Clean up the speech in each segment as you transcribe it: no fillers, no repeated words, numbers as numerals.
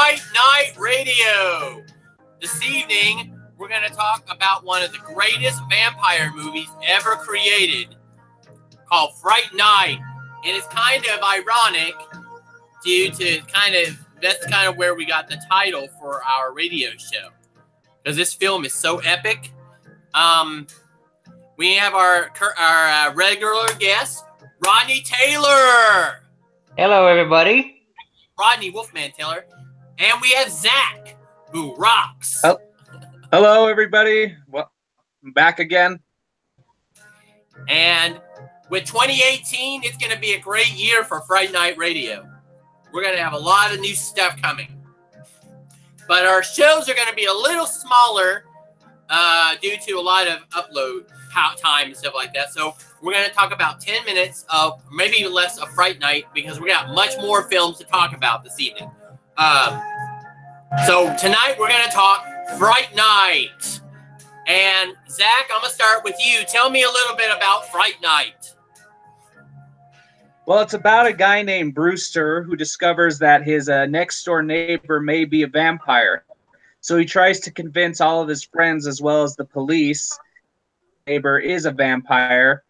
Fright Night Radio. This evening, we're going to talk about one of the greatest vampire movies ever created, called Fright Night. And it's kind of ironic due to that's kind of where we got the title for our radio show. Because this film is so epic. We have our regular guest, Rodney Taylor. Hello, everybody. Rodney Wolfman Taylor. And we have Zach, who rocks. Oh. Hello, everybody. Well, I'm back again. And with 2018, it's going to be a great year for Fright Night Radio. We're going to have a lot of new stuff coming. But our shows are going to be a little smaller due to a lot of upload time and stuff like that. So we're going to talk about 10 minutes of maybe less of Fright Night because we got much more films to talk about this evening. So tonight we're going to talk Fright Night. And Zach, I'm going to start with you. Tell me a little bit about Fright Night. Well, it's about a guy named Brewster who discovers that his next-door neighbor may be a vampire. So he tries to convince all of his friends as well as the police neighbor is a vampire.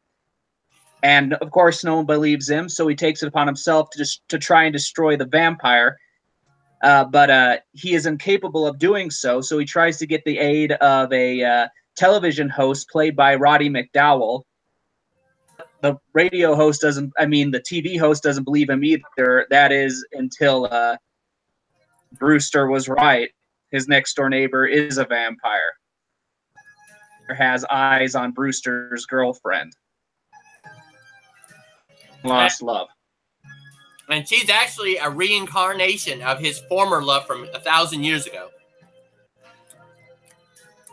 And, of course, no one believes him, so he takes it upon himself to try and destroy the vampire. But he is incapable of doing so, so he tries to get the aid of a television host played by Roddy McDowell. The radio host the TV host doesn't believe him either. That is until Brewster was right. His next-door neighbor is a vampire. Has eyes on Brewster's girlfriend. Lost love. And she's actually a reincarnation of his former love from 1,000 years ago.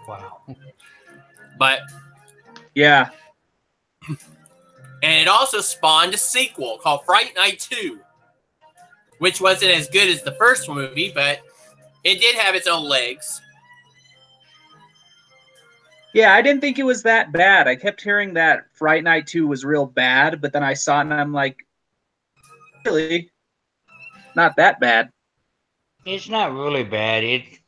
Wow. But yeah. And it also spawned a sequel called Fright Night 2, which wasn't as good as the first movie, but it did have its own legs. Yeah, I didn't think it was that bad. I kept hearing that Fright Night 2 was real bad, but then I saw it and I'm like, really? Not that bad. It's not really bad.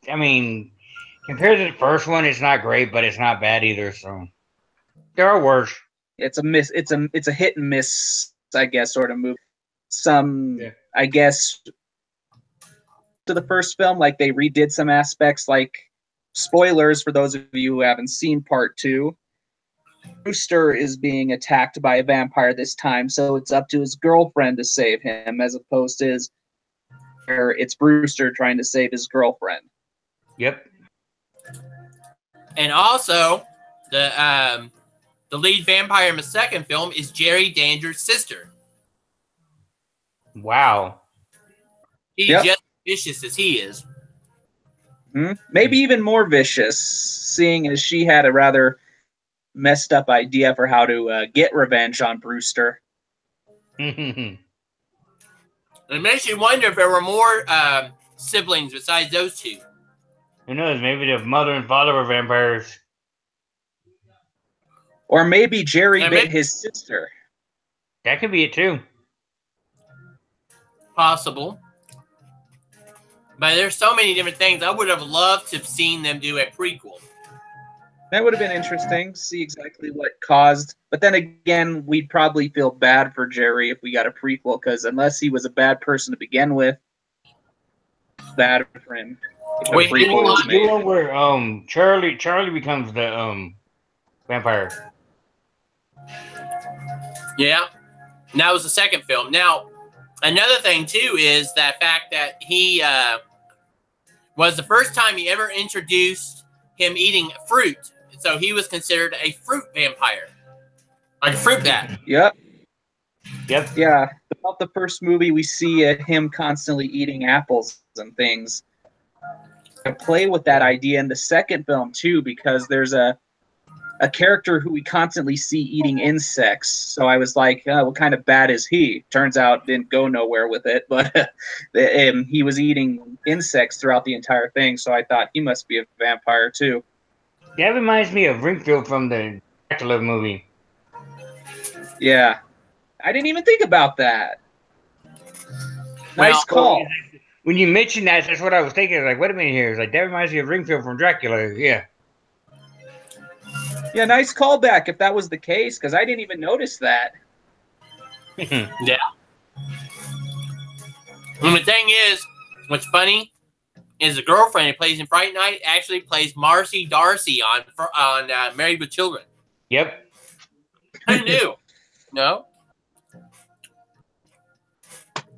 Compared to the first one, it's not great, but it's not bad either. So there are worse. It's a hit and miss, I guess, sort of movie. I guess, to the first film, like they redid some aspects, like spoilers for those of you who haven't seen part 2. Brewster is being attacked by a vampire this time, so it's up to his girlfriend to save him, as opposed to it's Brewster trying to save his girlfriend. Yep. And also, the lead vampire in the second film is Jerry Danger's sister. Wow. She's just as vicious as he is. Maybe even more vicious, seeing as she had a rather messed up idea for how to get revenge on Brewster. It makes you wonder if there were more siblings besides those two. Who knows? Maybe the mother and father were vampires. Or maybe Jerry bit his sister. That could be it too. Possible. But there's so many different things. I would have loved to have seen them do a prequel. That would have been interesting. See exactly what caused. But then again, we'd probably feel bad for Jerry if we got a prequel, because unless he was a bad person to begin with, bad for him. Wait, the one where Charlie becomes the vampire. Yeah. And that was the second film. Now, another thing too is that fact that he was the first time he ever introduced him eating fruit. So he was considered a fruit vampire. Like a fruit bat. Yep. Yep. Yeah. About the first movie, we see him constantly eating apples and things. I play with that idea in the second film, too, because there's a character who we constantly see eating insects. So I was like, what kind of bat is he? Turns out didn't go nowhere with it, but he was eating insects throughout the entire thing. So I thought he must be a vampire, too. That reminds me of Ringfield from the Dracula movie. Yeah. I didn't even think about that. Nice call. when you mentioned that, that's what I was thinking. Like, wait a minute here. It's like, that reminds me of Ringfield from Dracula. Yeah. Yeah, nice callback if that was the case, because I didn't even notice that. Yeah. And the thing is, what's funny is the girlfriend who plays in Fright Night actually plays Marcy Darcy on Married with Children. Yep. Who knew? No?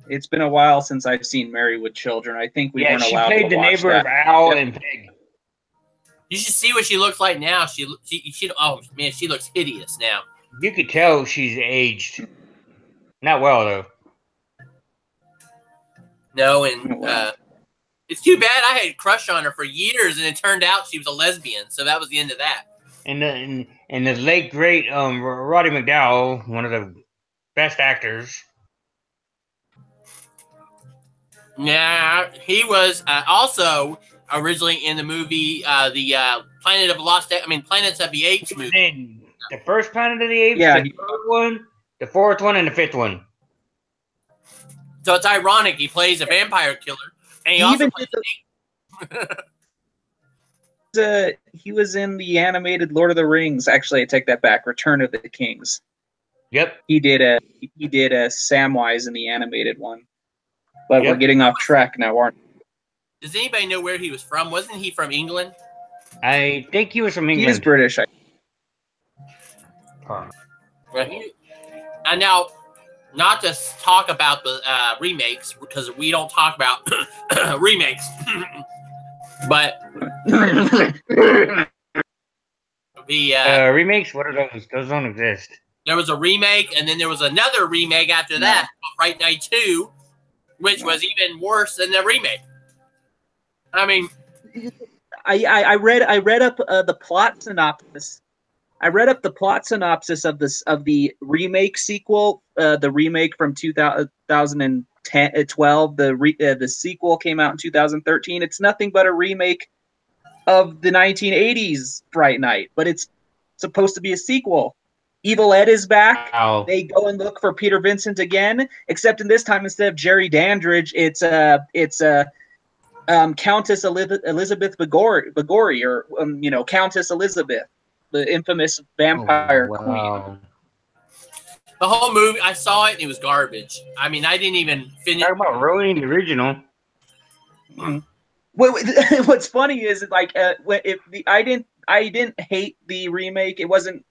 It's been a while since I've seen Married with Children. I think we weren't allowed to watch that. She played the neighbor of Al and Peg. You should see what she looks like now. She oh man, she looks hideous now. You could tell she's aged. Not well though. No, and it's too bad. I had a crush on her for years, and it turned out she was a lesbian. So that was the end of that. And the late great Roddy McDowell, one of the best actors. Yeah, he was also originally in the movie the Planets of the Apes movie. The first Planet of the Apes, yeah, the third one, the fourth one, and the fifth one. So it's ironic he plays a vampire killer, and he also plays he was in the animated Lord of the Rings. Actually, I take that back. Return of the Kings. Yep. He did a Samwise in the animated one. But we're getting off track now, aren't we? Does anybody know where he was from? Wasn't he from England? I think he was from England. He is British. And now, not to talk about the remakes, because we don't talk about remakes, but the remakes, what are those? Those don't exist. There was a remake, and then there was another remake after that, Fright Night 2, which was even worse than the remake. I mean, I read up the plot synopsis. I read up the plot synopsis of the remake sequel, the remake from 2012. The sequel came out in 2013. It's nothing but a remake of the 1980s Fright Night, but it's supposed to be a sequel. Evil Ed is back. Wow. They go and look for Peter Vincent again, except in this time instead of Jerry Dandridge, it's Countess Elizabeth Bigori, or Countess Elizabeth, the infamous vampire queen. The whole movie, I saw it and it was garbage. I mean, I didn't even finish. Talk about ruining the original. What's funny is I didn't hate the remake. It wasn't.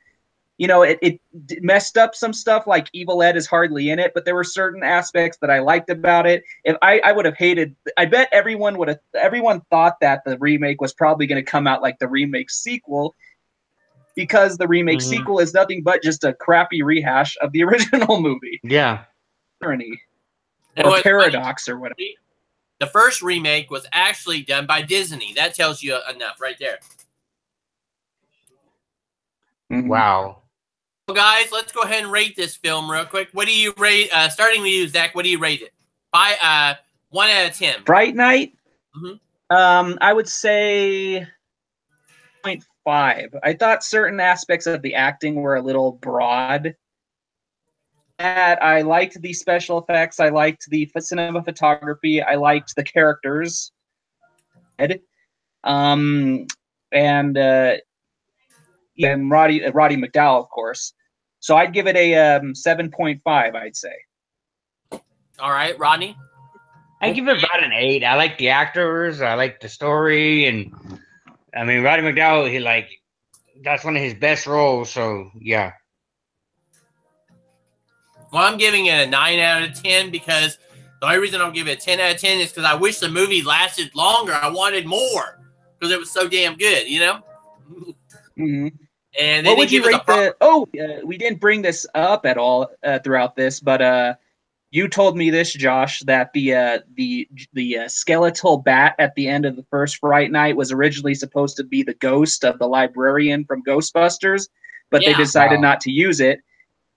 It messed up some stuff, like Evil Ed is hardly in it, but there were certain aspects that I liked about it. If I would have hated, I bet everyone thought that the remake was probably going to come out like the remake sequel, because the remake sequel is nothing but just a crappy rehash of the original movie. Yeah. Or Paradox or whatever. The first remake was actually done by Disney. That tells you enough right there. Wow. Well, guys, let's go ahead and rate this film real quick. What do you rate? Starting with you, Zach. What do you rate it? 1 out of 10. Fright Night. I would say 0.5. I thought certain aspects of the acting were a little broad. I liked the special effects. I liked the cinema photography. I liked the characters. And Roddy McDowell, of course. So I'd give it a 7.5, I'd say. All right, Rodney? I give it about an 8. I like the actors. I like the story. And, I mean, Roddy McDowell, that's one of his best roles. So, yeah. Well, I'm giving it a 9 out of 10 because the only reason I'll give it a 10 out of 10 is because I wish the movie lasted longer. I wanted more because it was so damn good, Mm-hmm. And what would you rate we didn't bring this up at all throughout this, but you told me this, Josh, that the skeletal bat at the end of the first Fright Night was originally supposed to be the ghost of the librarian from Ghostbusters, but they decided not to use it.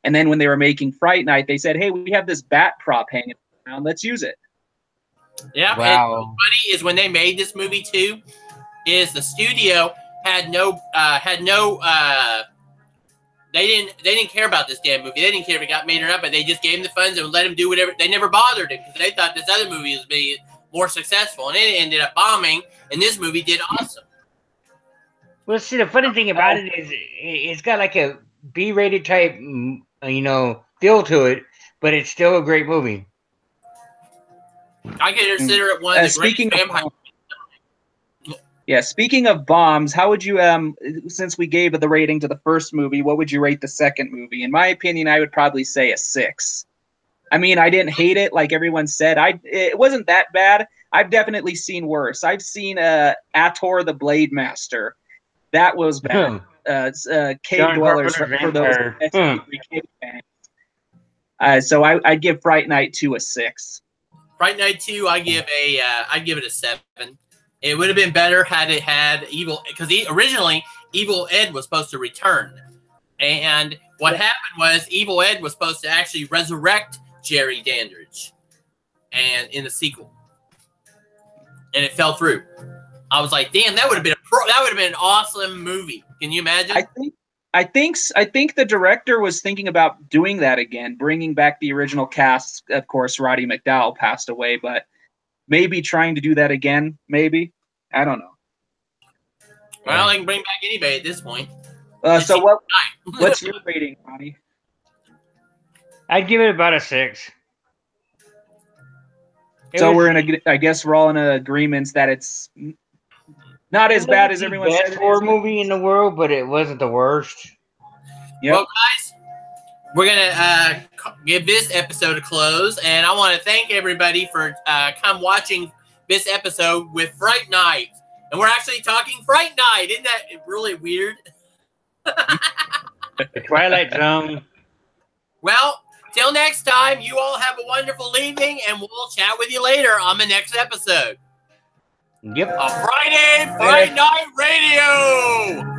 And then when they were making Fright Night, they said, "Hey, we have this bat prop hanging around. Let's use it." Yeah. Wow. What's funny is when they made this movie too, is the studio had no they didn't care about this damn movie. They didn't care if it got made or not, but they just gave him the funds and let him do whatever. They never bothered him because they thought this other movie more successful, and it ended up bombing. And this movie did awesome. Well, see, the funny thing about it is it's got like a B-rated type, feel to it, but it's still a great movie. I consider it one of the greatest vampire. Yeah, speaking of bombs, how would you, since we gave the rating to the first movie, what would you rate the second movie? In my opinion, I would probably say a 6. I mean, I didn't hate it like everyone said. It wasn't that bad. I've definitely seen worse. I've seen Ator the Blade Master. That was bad. Cave Dwellers for those cave fans. So I'd give Fright Night 2 a 6. Fright Night 2, I'd give it a 7. It would have been better had it had because originally Evil Ed was supposed to return, and what happened was Evil Ed was supposed to actually resurrect Jerry Dandridge, and in the sequel, and it fell through. I was like, damn, that would have been an awesome movie. Can you imagine? I think the director was thinking about doing that again, bringing back the original cast. Of course, Roddy McDowall passed away, but maybe trying to do that again. Maybe, I don't know. Well, they can bring back anybody at this point. So what's your rating, Roddy? I'd give it about a 6. I guess we're all in agreements that it's not as bad as everyone said. Best horror movie in the world, but it wasn't the worst. Yep. Well, guys, we're gonna give this episode a close, and I want to thank everybody for come watching this episode with Fright Night. And we're actually talking Fright Night. Isn't that really weird? The Twilight Zone. Well, till next time, you all have a wonderful evening, and we'll chat with you later on the next episode. Yep. Friday Fright Night Radio.